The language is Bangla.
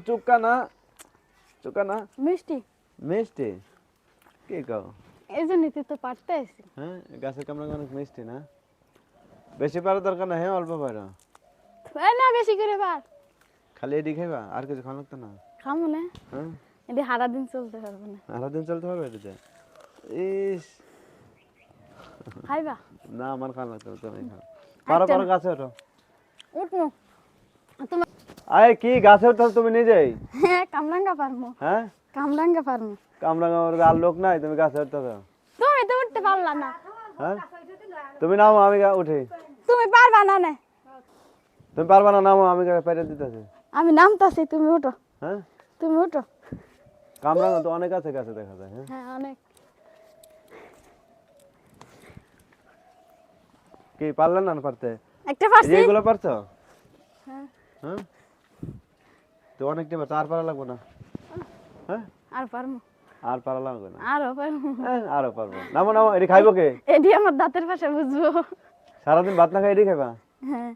চুক্কা না চুক্কা না মিষ্টি মিষ্টি কি কও এই জন্যই তো পারতে আছি হ্যাঁ গাছের কামরাঙ্গা অনেক মিষ্টি না বেশি পারা দরকার না হ্যাঁ অল্প পারো এই না বেশি করে পার খালি এডি খাইবা আর কিছু খাওয়া লাগতো না খামু না হ্যাঁ এদি সারা দিন চলতে পারবো না সারাদিন চলতে পারবে এটাতে ইস খাইবা না আমার খাওয়া লাগতো না তুমি খাও পারো পারো গাছে ওঠো উঠমু তোমার আরে কি গাছে ওঠো তুমি নিজেই হ্যাঁ কামরাঙ্গা পারমু হ্যাঁ কামরাঙ্গা পারমু কামরাঙ্গা আর লোক নাই তুমি গাছে উঠতে তুমি তো উঠতে পারলা না হ্যাঁ তুমি নামো আমি উঠি তুমি পারবা না না তুমি পারবা না নামো আমি পেরে দিতেছি আমি নামতাছি তুমি উঠো হ্যাঁ তুমি উঠো কামরাঙ্গা তো অনেক আছে গাছে দেখা যায় হ্যাঁ হ্যাঁ অনেক কি পারলেন না পারতে একটা পারছি এইগুলো পারছো হ্যাঁ হ্যাঁ তো অনেকটা পারছো আর পারা লাগবে না হ্যাঁ আর পারমু আর পারা লাগবে না আরো পারমু হ্যাঁ আরো পারবো নামো নামো এটি খাইবো কে এডি আমার দাঁতের পাশে বুঝবো সারাদিন ভাত না খাই এটি খাইবা হ্যাঁ